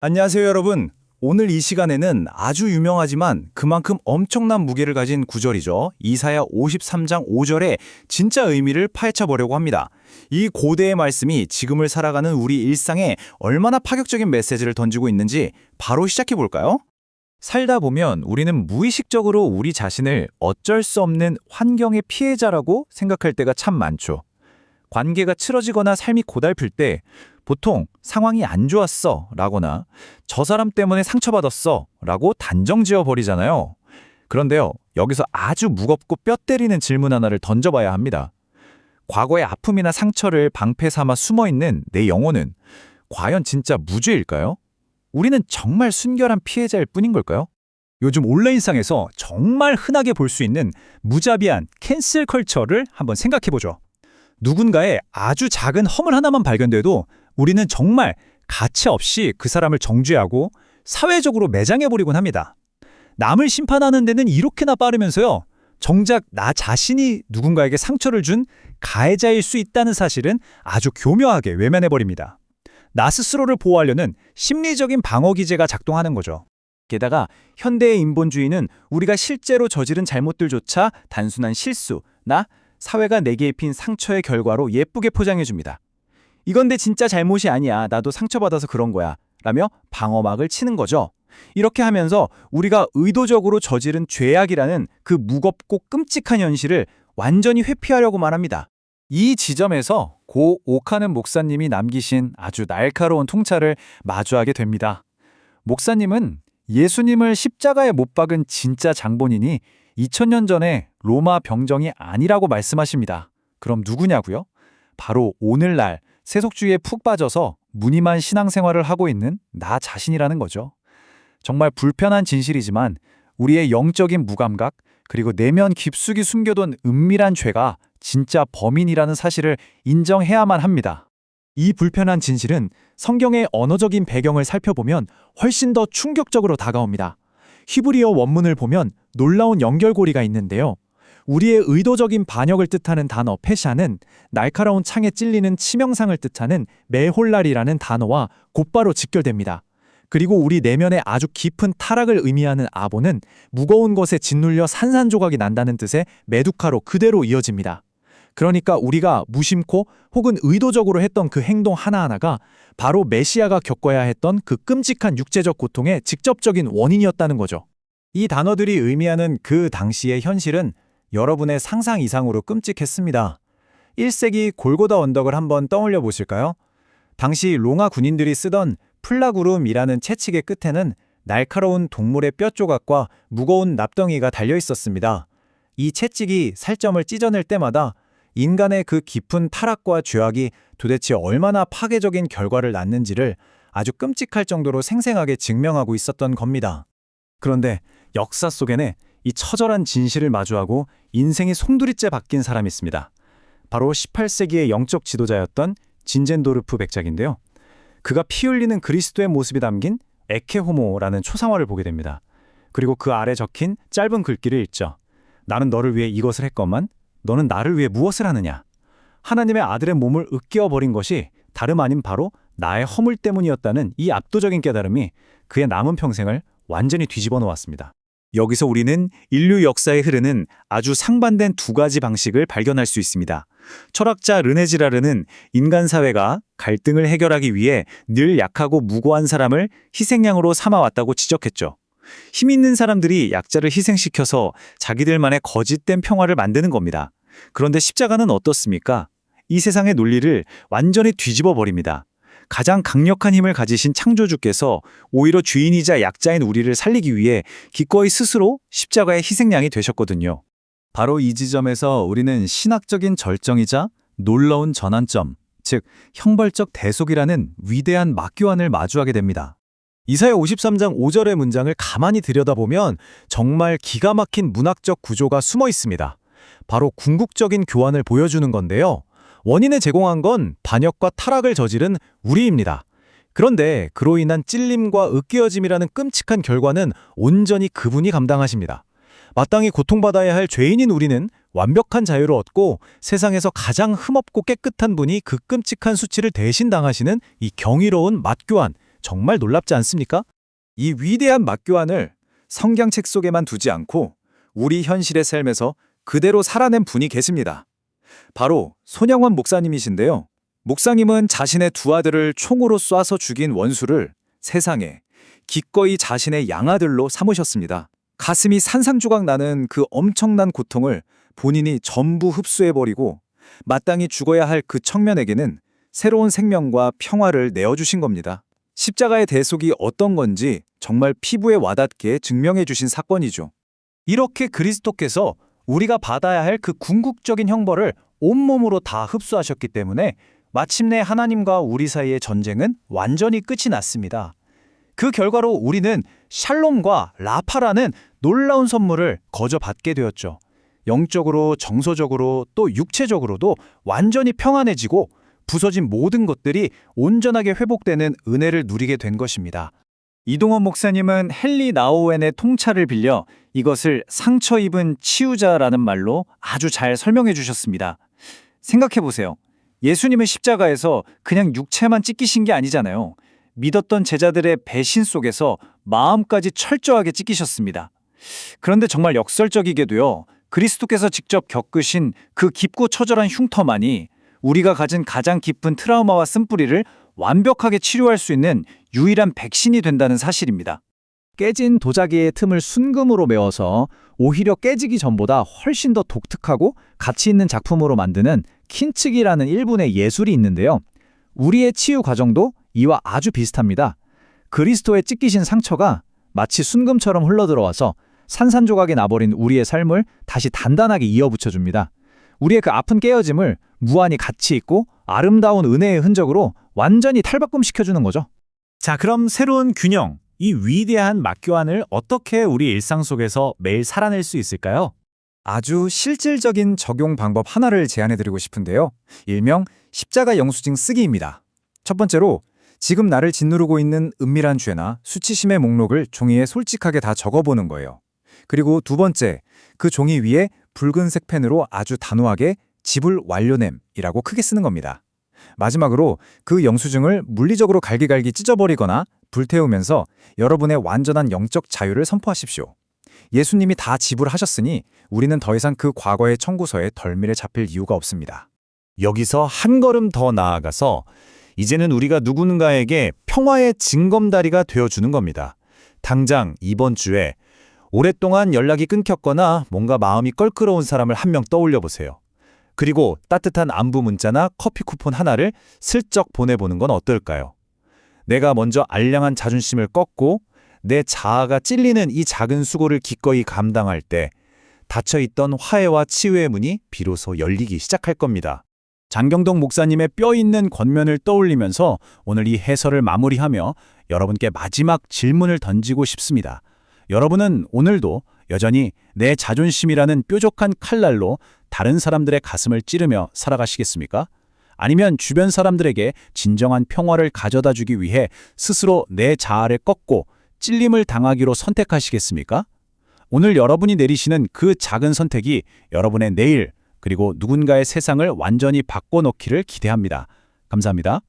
안녕하세요, 여러분. 오늘 이 시간에는 아주 유명하지만 그만큼 엄청난 무게를 가진 구절이죠. 이사야 53장 5절의 진짜 의미를 파헤쳐 보려고 합니다. 이 고대의 말씀이 지금을 살아가는 우리 일상에 얼마나 파격적인 메시지를 던지고 있는지 바로 시작해 볼까요? 살다 보면 우리는 무의식적으로 우리 자신을 어쩔 수 없는 환경의 피해자라고 생각할 때가 참 많죠. 관계가 틀어지거나 삶이 고달플 때 보통 상황이 안 좋았어 라거나 저 사람 때문에 상처받았어 라고 단정 지어 버리잖아요. 그런데요, 여기서 아주 무겁고 뼈 때리는 질문 하나를 던져봐야 합니다. 과거의 아픔이나 상처를 방패 삼아 숨어있는 내 영혼은 과연 진짜 무죄일까요? 우리는 정말 순결한 피해자일 뿐인 걸까요? 요즘 온라인상에서 정말 흔하게 볼 수 있는 무자비한 캔슬 컬처를 한번 생각해보죠. 누군가의 아주 작은 허물 하나만 발견돼도 우리는 정말 가차 없이 그 사람을 정죄하고 사회적으로 매장해버리곤 합니다. 남을 심판하는 데는 이렇게나 빠르면서요, 정작 나 자신이 누군가에게 상처를 준 가해자일 수 있다는 사실은 아주 교묘하게 외면해버립니다. 나 스스로를 보호하려는 심리적인 방어 기제가 작동하는 거죠. 게다가 현대의 인본주의는 우리가 실제로 저지른 잘못들조차 단순한 실수나 사회가 내게 입힌 상처의 결과로 예쁘게 포장해줍니다. 이건 내 진짜 잘못이 아니야. 나도 상처받아서 그런 거야. 라며 방어막을 치는 거죠. 이렇게 하면서 우리가 의도적으로 저지른 죄악이라는 그 무겁고 끔찍한 현실을 완전히 회피하려고만 합니다. 이 지점에서 고 오카는 목사님이 남기신 아주 날카로운 통찰을 마주하게 됩니다. 목사님은 예수님을 십자가에 못 박은 진짜 장본인이 2000년 전에 로마 병정이 아니라고 말씀하십니다. 그럼 누구냐고요? 바로 오늘날 세속주의에 푹 빠져서 무늬만 신앙생활을 하고 있는 나 자신이라는 거죠. 정말 불편한 진실이지만 우리의 영적인 무감각, 그리고 내면 깊숙이 숨겨둔 은밀한 죄가 진짜 범인이라는 사실을 인정해야만 합니다. 이 불편한 진실은 성경의 언어적인 배경을 살펴보면 훨씬 더 충격적으로 다가옵니다. 히브리어 원문을 보면 놀라운 연결고리가 있는데요. 우리의 의도적인 반역을 뜻하는 단어 페샤는 날카로운 창에 찔리는 치명상을 뜻하는 메홀랄이라는 단어와 곧바로 직결됩니다. 그리고 우리 내면에 아주 깊은 타락을 의미하는 아보는 무거운 것에 짓눌려 산산조각이 난다는 뜻의 메두카로 그대로 이어집니다. 그러니까 우리가 무심코 혹은 의도적으로 했던 그 행동 하나하나가 바로 메시아가 겪어야 했던 그 끔찍한 육체적 고통의 직접적인 원인이었다는 거죠. 이 단어들이 의미하는 그 당시의 현실은 여러분의 상상 이상으로 끔찍했습니다. 1세기 골고다 언덕을 한번 떠올려 보실까요? 당시 로마 군인들이 쓰던 플라구름이라는 채찍의 끝에는 날카로운 동물의 뼈 조각과 무거운 납덩이가 달려 있었습니다. 이 채찍이 살점을 찢어낼 때마다 인간의 그 깊은 타락과 죄악이 도대체 얼마나 파괴적인 결과를 낳는지를 아주 끔찍할 정도로 생생하게 증명하고 있었던 겁니다. 그런데 역사 속에는 이 처절한 진실을 마주하고 인생이 송두리째 바뀐 사람이 있습니다. 바로 18세기의 영적 지도자였던 진젠도르프 백작인데요. 그가 피 흘리는 그리스도의 모습이 담긴 에케호모라는 초상화를 보게 됩니다. 그리고 그 아래 적힌 짧은 글귀를 읽죠. 나는 너를 위해 이것을 했건만 너는 나를 위해 무엇을 하느냐? 하나님의 아들의 몸을 으깨어버린 것이 다름 아닌 바로 나의 허물 때문이었다는 이 압도적인 깨달음이 그의 남은 평생을 완전히 뒤집어 놓았습니다. 여기서 우리는 인류 역사에 흐르는 아주 상반된 두 가지 방식을 발견할 수 있습니다. 철학자 르네 지라르는 인간 사회가 갈등을 해결하기 위해 늘 약하고 무고한 사람을 희생양으로 삼아왔다고 지적했죠. 힘 있는 사람들이 약자를 희생시켜서 자기들만의 거짓된 평화를 만드는 겁니다. 그런데 십자가는 어떻습니까? 이 세상의 논리를 완전히 뒤집어 버립니다. 가장 강력한 힘을 가지신 창조주께서 오히려 주인이자 약자인 우리를 살리기 위해 기꺼이 스스로 십자가의 희생양이 되셨거든요. 바로 이 지점에서 우리는 신학적인 절정이자 놀라운 전환점, 즉 형벌적 대속이라는 위대한 막교환을 마주하게 됩니다. 이사야 53장 5절의 문장을 가만히 들여다보면 정말 기가 막힌 문학적 구조가 숨어 있습니다. 바로 궁극적인 교환을 보여주는 건데요. 원인을 제공한 건 반역과 타락을 저지른 우리입니다. 그런데 그로 인한 찔림과 으깨어짐이라는 끔찍한 결과는 온전히 그분이 감당하십니다. 마땅히 고통받아야 할 죄인인 우리는 완벽한 자유를 얻고 세상에서 가장 흠없고 깨끗한 분이 그 끔찍한 수치를 대신 당하시는 이 경이로운 맞교환, 정말 놀랍지 않습니까? 이 위대한 맞교환을 성경책 속에만 두지 않고 우리 현실의 삶에서 그대로 살아낸 분이 계십니다. 바로 손영원 목사님이신데요. 목사님은 자신의 두 아들을 총으로 쏴서 죽인 원수를 세상에 기꺼이 자신의 양아들로 삼으셨습니다. 가슴이 산산조각 나는 그 엄청난 고통을 본인이 전부 흡수해버리고 마땅히 죽어야 할 그 청년에게는 새로운 생명과 평화를 내어주신 겁니다. 십자가의 대속이 어떤 건지 정말 피부에 와닿게 증명해 주신 사건이죠. 이렇게 그리스도께서 우리가 받아야 할 그 궁극적인 형벌을 온몸으로 다 흡수하셨기 때문에 마침내 하나님과 우리 사이의 전쟁은 완전히 끝이 났습니다. 그 결과로 우리는 샬롬과 라파라는 놀라운 선물을 거저 받게 되었죠. 영적으로, 정서적으로, 또 육체적으로도 완전히 평안해지고 부서진 모든 것들이 온전하게 회복되는 은혜를 누리게 된 것입니다. 이동원 목사님은 헨리 나우엔의 통찰을 빌려 이것을 상처 입은 치유자라는 말로 아주 잘 설명해 주셨습니다. 생각해 보세요. 예수님은 십자가에서 그냥 육체만 찢기신 게 아니잖아요. 믿었던 제자들의 배신 속에서 마음까지 철저하게 찢기셨습니다. 그런데 정말 역설적이게도요. 그리스도께서 직접 겪으신 그 깊고 처절한 흉터만이 우리가 가진 가장 깊은 트라우마와 쓴뿌리를 완벽하게 치료할 수 있는 유일한 백신이 된다는 사실입니다. 깨진 도자기의 틈을 순금으로 메워서 오히려 깨지기 전보다 훨씬 더 독특하고 가치 있는 작품으로 만드는 킨츠기라는 일본의 예술이 있는데요. 우리의 치유 과정도 이와 아주 비슷합니다. 그리스도의 찢기신 상처가 마치 순금처럼 흘러들어와서 산산조각이 나버린 우리의 삶을 다시 단단하게 이어붙여줍니다. 우리의 그 아픈 깨어짐을 무한히 가치 있고 아름다운 은혜의 흔적으로 완전히 탈바꿈시켜주는 거죠. 자, 그럼 새로운 균형, 이 위대한 맞교환을 어떻게 우리 일상 속에서 매일 살아낼 수 있을까요? 아주 실질적인 적용 방법 하나를 제안해드리고 싶은데요. 일명 십자가 영수증 쓰기입니다. 첫 번째로 지금 나를 짓누르고 있는 은밀한 죄나 수치심의 목록을 종이에 솔직하게 다 적어보는 거예요. 그리고 두 번째, 그 종이 위에 붉은색 펜으로 아주 단호하게 지불 완료냄이라고 크게 쓰는 겁니다. 마지막으로 그 영수증을 물리적으로 갈기갈기 찢어버리거나 불태우면서 여러분의 완전한 영적 자유를 선포하십시오. 예수님이 다 지불하셨으니 우리는 더 이상 그 과거의 청구서에 덜미를 잡힐 이유가 없습니다. 여기서 한 걸음 더 나아가서 이제는 우리가 누군가에게 평화의 징검다리가 되어주는 겁니다. 당장 이번 주에 오랫동안 연락이 끊겼거나 뭔가 마음이 껄끄러운 사람을 한 명 떠올려 보세요. 그리고 따뜻한 안부 문자나 커피 쿠폰 하나를 슬쩍 보내보는 건 어떨까요? 내가 먼저 알량한 자존심을 꺾고 내 자아가 찔리는 이 작은 수고를 기꺼이 감당할 때 닫혀있던 화해와 치유의 문이 비로소 열리기 시작할 겁니다. 장경동 목사님의 뼈 있는 권면을 떠올리면서 오늘 이 해설을 마무리하며 여러분께 마지막 질문을 던지고 싶습니다. 여러분은 오늘도 여전히 내 자존심이라는 뾰족한 칼날로 다른 사람들의 가슴을 찌르며 살아가시겠습니까? 아니면 주변 사람들에게 진정한 평화를 가져다 주기 위해 스스로 내 자아를 꺾고 찔림을 당하기로 선택하시겠습니까? 오늘 여러분이 내리시는 그 작은 선택이 여러분의 내일 그리고 누군가의 세상을 완전히 바꿔놓기를 기대합니다. 감사합니다.